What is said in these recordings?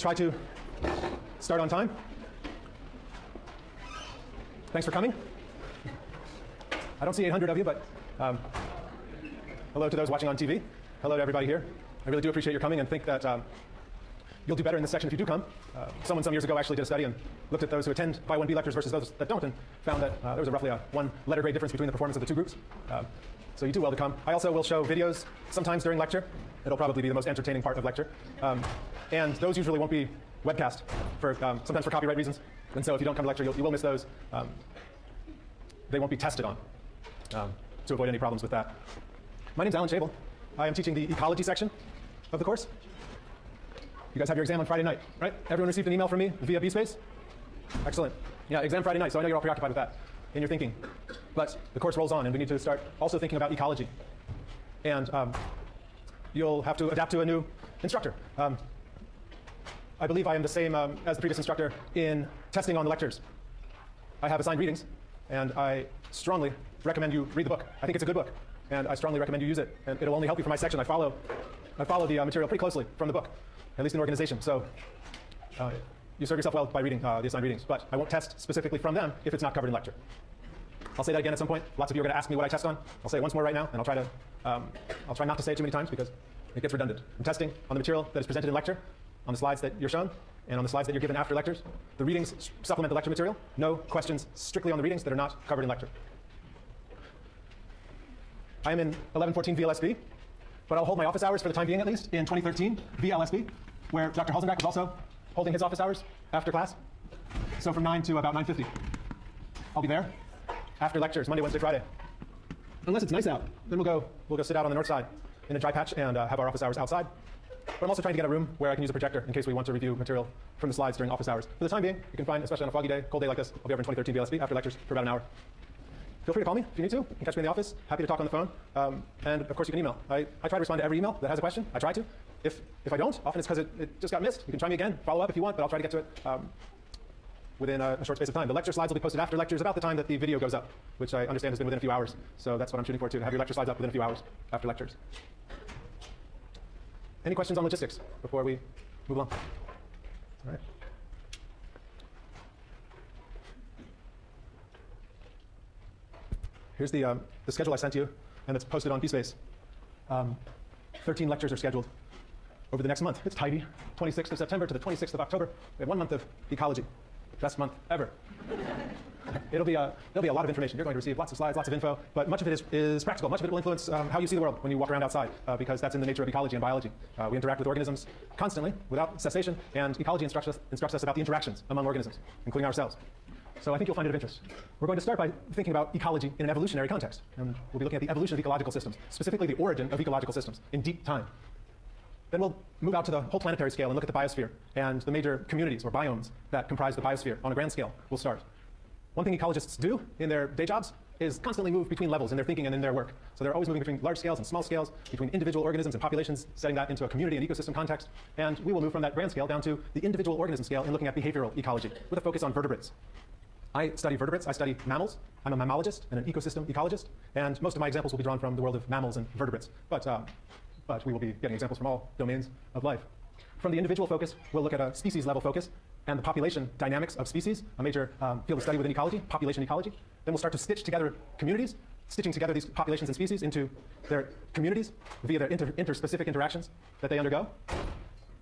try to start on time. Thanks for coming. I don't see 800 of you, but hello to those watching on TV. Hello to everybody here. I really do appreciate your coming and think that you'll do better in this section if you do come. Someone some years ago actually did a study and looked at those who attend Phi 1B lectures versus those that don't, and found that there was roughly a 1 letter grade difference between the performance of the two groups. So you do well to come. I also will show videos sometimes during lecture. It'll probably be the most entertaining part of lecture. And those usually won't be webcast, for sometimes for copyright reasons. And so if you don't come to lecture, you will miss those. They won't be tested on to avoid any problems with that. My name's Alan Chabel. I am teaching the ecology section of the course. You guys have your exam on Friday night, right? Everyone received an email from me via BSpace? Excellent. Yeah, exam Friday night, so I know you're all preoccupied with that in your thinking. But the course rolls on, and we need to start also thinking about ecology. And you'll have to adapt to a new instructor. I believe I am the same as the previous instructor in testing on the lectures. I have assigned readings, and I strongly recommend you read the book. I think it's a good book, and I strongly recommend you use it. And it'll only help you for my section. I follow the material pretty closely from the book, at least in organization. So you serve yourself well by reading the assigned readings, but I won't test specifically from them if it's not covered in lecture. I'll say that again at some point. Lots of you are going to ask me what I test on. I'll say it once more right now, and I'll try not to say it too many times because it gets redundant. I'm testing on the material that is presented in lecture, on the slides that you're shown, and on the slides that you're given after lectures. The readings supplement the lecture material. No questions strictly on the readings that are not covered in lecture. I am in 1114 VLSB, but I'll hold my office hours for the time being at least in 2013 VLSB, where Dr. Halzenbeck is also holding his office hours after class. So from 9 to about 9:50. I'll be there after lectures, Monday, Wednesday, Friday. Unless it's nice out, then we'll go sit out on the north side in a dry patch and have our office hours outside. But I'm also trying to get a room where I can use a projector in case we want to review material from the slides during office hours. For the time being, you can find, especially on a foggy day, cold day like this, I'll be over in 2013 VLSB after lectures for about an hour. Feel free to call me if you need to. You can catch me in the office. Happy to talk on the phone. And of course, you can email. I try to respond to every email that has a question. I try to. If I don't, often it's because it just got missed. You can try me again, follow up if you want, but I'll try to get to it within a short space of time. The lecture slides will be posted after lectures about the time that the video goes up, which I understand has been within a few hours. So that's what I'm shooting for, too, to have your lecture slides up within a few hours after lectures. Any questions on logistics before we move along? All right. Here's the schedule I sent you, and it's posted on BSpace. 13 lectures are scheduled over the next month. It's tidy. 26th of September to the 26th of October. We have 1 month of ecology. Best month ever. There'll be a lot of information. You're going to receive lots of slides, lots of info, but much of it is practical. Much of it will influence how you see the world when you walk around outside, because that's in the nature of ecology and biology. We interact with organisms constantly, without cessation, and ecology instructs us about the interactions among organisms, including ourselves. So I think you'll find it of interest. We're going to start by thinking about ecology in an evolutionary context, and we'll be looking at the evolution of ecological systems, specifically the origin of ecological systems in deep time. Then we'll move out to the whole planetary scale and look at the biosphere and the major communities or biomes that comprise the biosphere on a grand scale. We'll start. One thing ecologists do in their day jobs is constantly move between levels in their thinking and in their work. So they're always moving between large scales and small scales, between individual organisms and populations, setting that into a community and ecosystem context. And we will move from that grand scale down to the individual organism scale in looking at behavioral ecology with a focus on vertebrates. I study vertebrates. I study mammals. I'm a mammalogist and an ecosystem ecologist. And most of my examples will be drawn from the world of mammals and vertebrates. But we will be getting examples from all domains of life. From the individual focus, we'll look at a species level focus and the population dynamics of species, a major field of study within ecology, population ecology. Then we'll start to stitch together communities, stitching together these populations and species into their communities via their interspecific interactions that they undergo.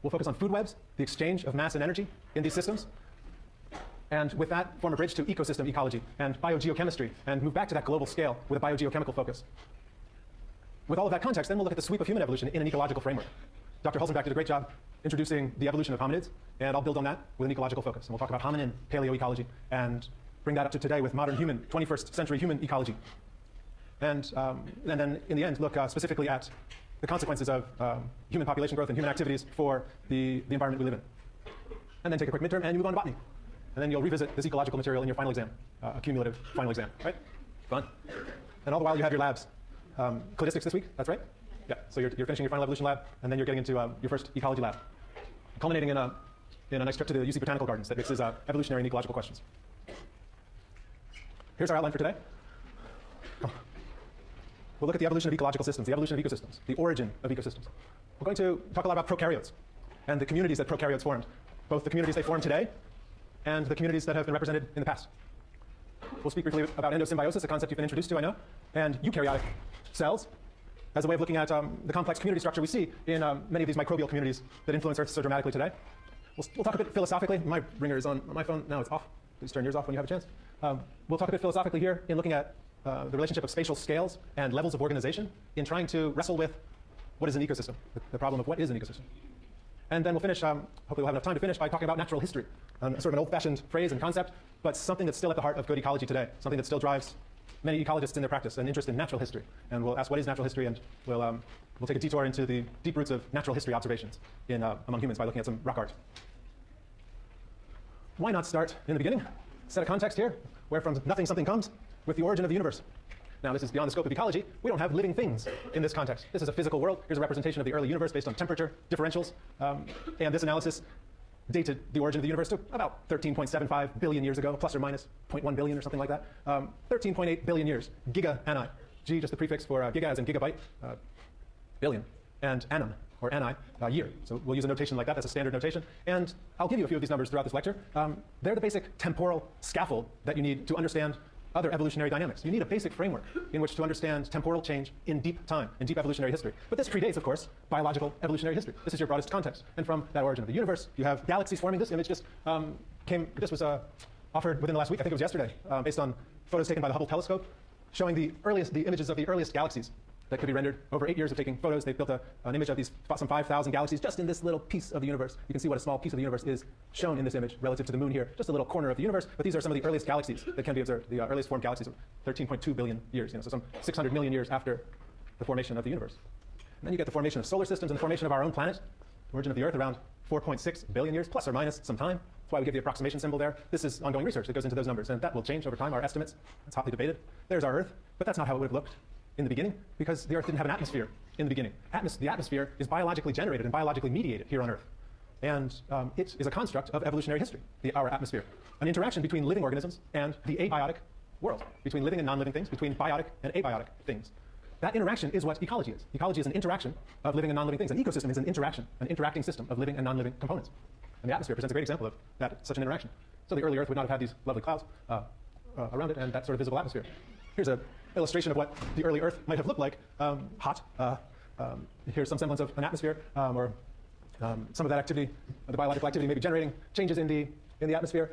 We'll focus on food webs, the exchange of mass and energy in these systems. And with that, form a bridge to ecosystem ecology and biogeochemistry and move back to that global scale with a biogeochemical focus. With all of that context, then we'll look at the sweep of human evolution in an ecological framework. Dr. Halzenbeck did a great job introducing the evolution of hominids, and I'll build on that with an ecological focus. And we'll talk about hominin paleoecology and bring that up to today with modern human, 21st century human ecology. And then in the end, look specifically at the consequences of human population growth and human activities for the environment we live in. And then take a quick midterm and you move on to botany. And then you'll revisit this ecological material in your final exam, a cumulative final exam, right? Fun. And all the while you have your labs. Cladistics this week, that's right? Yeah, so you're finishing your final evolution lab, and then you're getting into your first ecology lab, culminating in a nice trip to the UC Botanical Gardens that mixes evolutionary and ecological questions. Here's our outline for today. We'll look at the evolution of ecological systems, the evolution of ecosystems, the origin of ecosystems. We're going to talk a lot about prokaryotes and the communities that prokaryotes formed. both the communities they form today and the communities that have been represented in the past. We'll speak briefly about endosymbiosis, a concept you've been introduced to, I know, and eukaryotic cells as a way of looking at the complex community structure we see in many of these microbial communities that influence Earth so dramatically today. We'll talk a bit philosophically. My ringer is on my phone. Now it's off. Please turn yours off when you have a chance. We'll talk a bit philosophically here in looking at the relationship of spatial scales and levels of organization in trying to wrestle with what is an ecosystem, the problem of what is an ecosystem. And then we'll finish, hopefully we'll have enough time to finish by talking about natural history, sort of an old-fashioned phrase and concept, but something that's still at the heart of good ecology today, something that still drives many ecologists in their practice, an interest in natural history. And we'll ask what is natural history, and we'll take a detour into the deep roots of natural history observations among humans by looking at some rock art. Why not start in the beginning? Set a context here, where from nothing something comes, with the origin of the universe. Now, this is beyond the scope of ecology. We don't have living things in this context. This is a physical world. Here's a representation of the early universe based on temperature differentials. And this analysis dated the origin of the universe to about 13.75 billion years ago, plus or minus 0.1 billion or something like that. 13.8 billion years. Giga-ani. G, just the prefix for giga as in gigabyte, billion, and annum, or anni, year. So we'll use a notation like that. That's a standard notation. And I'll give you a few of these numbers throughout this lecture. They're the basic temporal scaffold that you need to understand other evolutionary dynamics. You need a basic framework in which to understand temporal change in deep time, in deep evolutionary history. But this predates, of course, biological evolutionary history. This is your broadest context. And from that origin of the universe, you have galaxies forming. This image just this was offered within the last week, I think it was yesterday, based on photos taken by the Hubble telescope, showing the images of the earliest galaxies that could be rendered over 8 years of taking photos. They built an image of these some 5,000 galaxies just in this little piece of the universe. You can see what a small piece of the universe is shown in this image relative to the moon here. Just a little corner of the universe, but these are some of the earliest galaxies that can be observed. The earliest formed galaxies of 13.2 billion years, so some 600 million years after the formation of the universe. And then you get the formation of solar systems and the formation of our own planet, origin of the Earth around 4.6 billion years, plus or minus some time. That's why we give the approximation symbol there. This is ongoing research that goes into those numbers, and that will change over time, our estimates. It's hotly debated. There's our Earth, but that's not how it would have looked in the beginning, because the Earth didn't have an atmosphere in the beginning. The atmosphere is biologically generated and biologically mediated here on Earth. And it is a construct of evolutionary history, our atmosphere. An interaction between living organisms and the abiotic world, between living and non-living things, between biotic and abiotic things. That interaction is what ecology is. Ecology is an interaction of living and non-living things. An ecosystem is an interaction, an interacting system of living and non-living components. And the atmosphere presents a great example of such an interaction. So the early Earth would not have had these lovely clouds around it and that sort of visible atmosphere. Here's an illustration of what the early Earth might have looked like. Hot. Here's some semblance of an atmosphere, or some of that activity, the biological activity, may be generating changes in the atmosphere.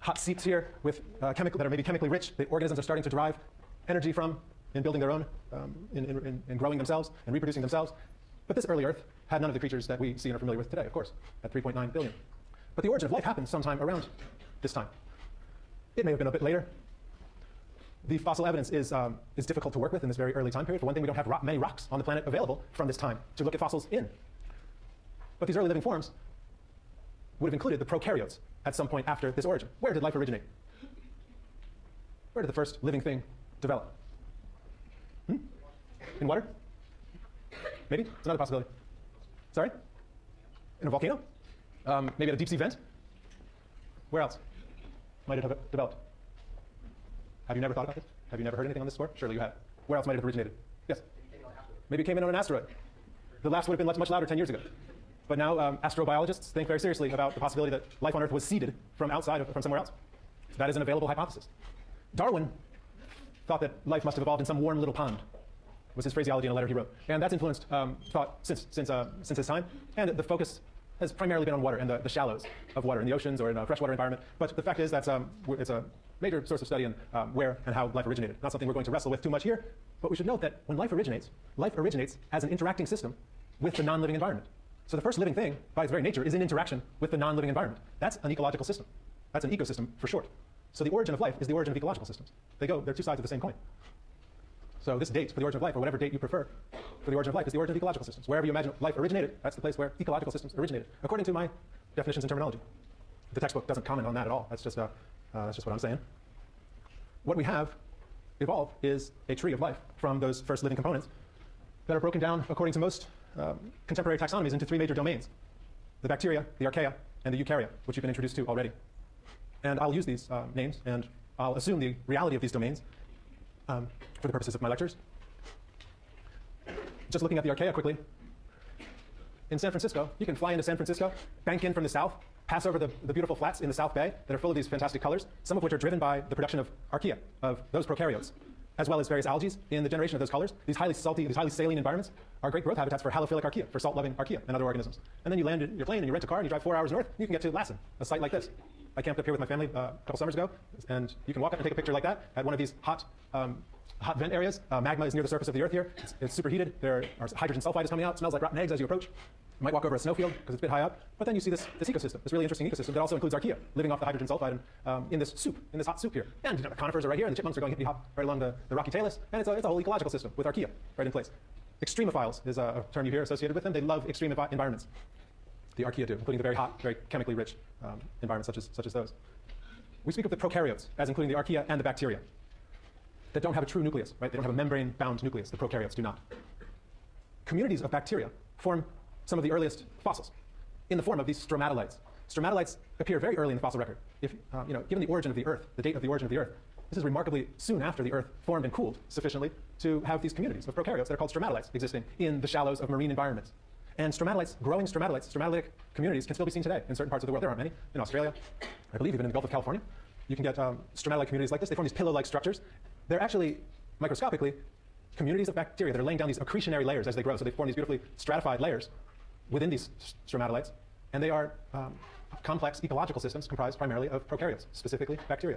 Hot seeps here with that are maybe chemically rich. The organisms are starting to derive energy from in building their own, in growing themselves and reproducing themselves. But this early Earth had none of the creatures that we see and are familiar with today, of course, at 3.9 billion. But the origin of life happened sometime around this time. It may have been a bit later. The fossil evidence is difficult to work with in this very early time period. For one thing, we don't have many rocks on the planet available from this time to look at fossils in. But these early living forms would have included the prokaryotes at some point after this origin. Where did life originate? Where did the first living thing develop? In water? Maybe? It's another possibility. Sorry? In a volcano? Maybe at a deep sea vent? Where else might it have developed? Have you never thought about this? Have you never heard anything on this score? Surely you have. Where else might it have originated? Yes? Maybe it came in on an asteroid. The laughs would have been much louder 10 years ago. But now astrobiologists think very seriously about the possibility that life on Earth was seeded from from somewhere else. So that is an available hypothesis. Darwin thought that life must have evolved in some warm little pond, was his phraseology in a letter he wrote. And that's influenced thought since his time. And the focus has primarily been on water and the shallows of water in the oceans or in a freshwater environment. But the fact is that it's a major source of study in where and how life originated. Not something we're going to wrestle with too much here, but we should note that when life originates as an interacting system with the non-living environment. So the first living thing, by its very nature, is in interaction with the non-living environment. That's an ecological system. That's an ecosystem for short. So the origin of life is the origin of ecological systems. They're two sides of the same coin. So this date for the origin of life, or whatever date you prefer for the origin of life, is the origin of ecological systems. Wherever you imagine life originated, that's the place where ecological systems originated, according to my definitions and terminology. The textbook doesn't comment on that at all. That's just what I'm saying. What we have evolved is a tree of life from those first living components that are broken down, according to most contemporary taxonomies, into three major domains: the bacteria, the archaea, and the eukarya, which you've been introduced to already. And I'll use these names, and I'll assume the reality of these domains for the purposes of my lectures. Just looking at the archaea quickly. In San Francisco, you can fly into San Francisco, bank in from the south, pass over the beautiful flats in the South Bay that are full of these fantastic colors, some of which are driven by the production of archaea, of those prokaryotes, as well as various algae in the generation of those colors. These highly salty, these highly saline environments are great growth habitats for halophilic archaea, for salt-loving archaea and other organisms. And then you land in your plane and you rent a car and you drive 4 hours north, and you can get to Lassen, a site like this. I camped up here with my family a couple summers ago, and you can walk up and take a picture like that at one of these hot vent areas. Magma is near the surface of the earth here. It's superheated. There are hydrogen sulfide is coming out. It smells like rotten eggs as you approach. You might walk over a snowfield because it's a bit high up, but then you see this ecosystem, this really interesting ecosystem that also includes archaea living off the hydrogen sulfide and, in this hot soup here. And the conifers are right here, and the chipmunks are going hippity hop right along the rocky talus, and it's a whole ecological system with archaea right in place. Extremophiles is a term you hear associated with them. They love extreme environments. The archaea do, including the very hot, very chemically rich environments such as those. We speak of the prokaryotes as including the archaea and the bacteria that don't have a true nucleus, right? They don't have a membrane-bound nucleus. The prokaryotes do not. Communities of bacteria form some of the earliest fossils in the form of these stromatolites. Stromatolites appear very early in the fossil record. If, given the origin of the Earth, the date of the origin of the Earth, this is remarkably soon after the Earth formed and cooled sufficiently to have these communities of prokaryotes that are called stromatolites existing in the shallows of marine environments. And stromatolites, growing stromatolites, stromatolitic communities can still be seen today in certain parts of the world. There aren't many. In Australia, I believe even in the Gulf of California, you can get stromatolite communities like this. They form these pillow-like structures. They're actually, microscopically, communities of bacteria that are laying down these accretionary layers as they grow. So they form these beautifully stratified layers within these stromatolites, and they are complex ecological systems comprised primarily of prokaryotes, specifically bacteria.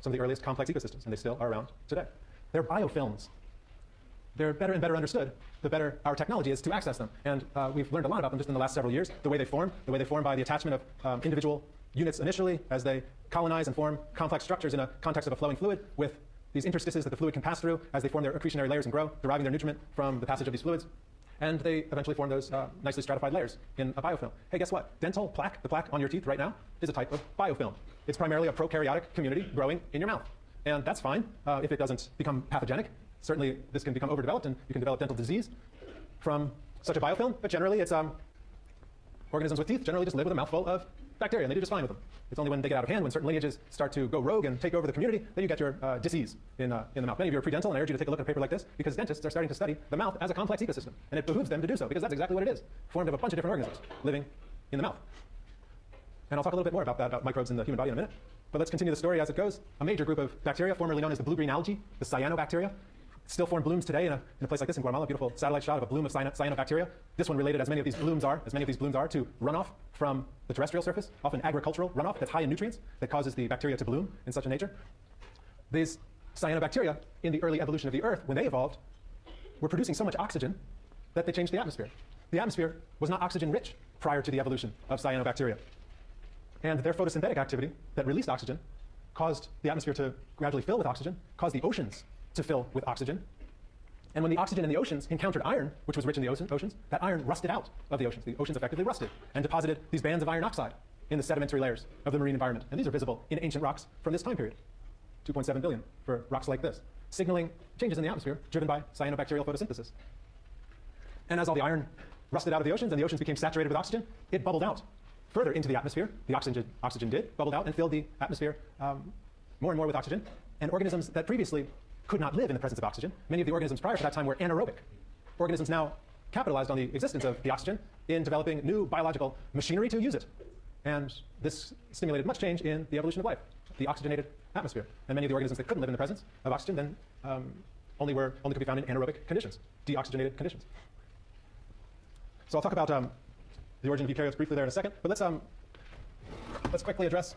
Some of the earliest complex ecosystems, and they still are around today. They're biofilms. They're better and better understood the better our technology is to access them. And we've learned a lot about them just in the last several years, the way they form by the attachment of individual units initially as they colonize and form complex structures in a context of a flowing fluid with these interstices that the fluid can pass through as they form their accretionary layers and grow, deriving their nutriment from the passage of these fluids. And they eventually form those nicely stratified layers in a biofilm. Hey, guess what? Dental plaque, the plaque on your teeth right now, is a type of biofilm. It's primarily a prokaryotic community growing in your mouth. And that's fine if it doesn't become pathogenic. Certainly, this can become overdeveloped, and you can develop dental disease from such a biofilm. But generally, it's organisms with teeth generally just live with a mouthful of bacteria, and they do just fine with them. It's only when they get out of hand, when certain lineages start to go rogue and take over the community, that you get your disease in the mouth. Many of you are pre-dental, and I urge you to take a look at a paper like this, because dentists are starting to study the mouth as a complex ecosystem. And it behooves them to do so, because that's exactly what it is, formed of a bunch of different organisms living in the mouth. And I'll talk a little bit more about that, about microbes in the human body in a minute. But let's continue the story as it goes. A major group of bacteria, formerly known as the blue-green algae, the cyanobacteria, still form blooms today in a place like this in Guatemala. A beautiful satellite shot of a bloom of cyanobacteria. This one related, as many of these blooms are, to runoff from the terrestrial surface, often agricultural runoff that's high in nutrients that causes the bacteria to bloom in such a nature. These cyanobacteria, in the early evolution of the Earth, when they evolved, were producing so much oxygen that they changed the atmosphere. The atmosphere was not oxygen-rich prior to the evolution of cyanobacteria. And their photosynthetic activity that released oxygen caused the atmosphere to gradually fill with oxygen, caused the oceans to fill with oxygen. And when the oxygen in the oceans encountered iron, which was rich in the oceans, that iron rusted out of the oceans. The oceans effectively rusted and deposited these bands of iron oxide in the sedimentary layers of the marine environment. And these are visible in ancient rocks from this time period, 2.7 billion for rocks like this, signaling changes in the atmosphere driven by cyanobacterial photosynthesis. And as all the iron rusted out of the oceans and the oceans became saturated with oxygen, it bubbled out further into the atmosphere. The oxygen did, bubbled out and filled the atmosphere more and more with oxygen. And organisms that previously could not live in the presence of oxygen. Many of the organisms prior to that time were anaerobic. Organisms now capitalized on the existence of the oxygen in developing new biological machinery to use it. And this stimulated much change in the evolution of life, the oxygenated atmosphere. And many of the organisms that couldn't live in the presence of oxygen then only could be found in anaerobic conditions, deoxygenated conditions. So I'll talk about the origin of eukaryotes briefly there in a second, but let's quickly address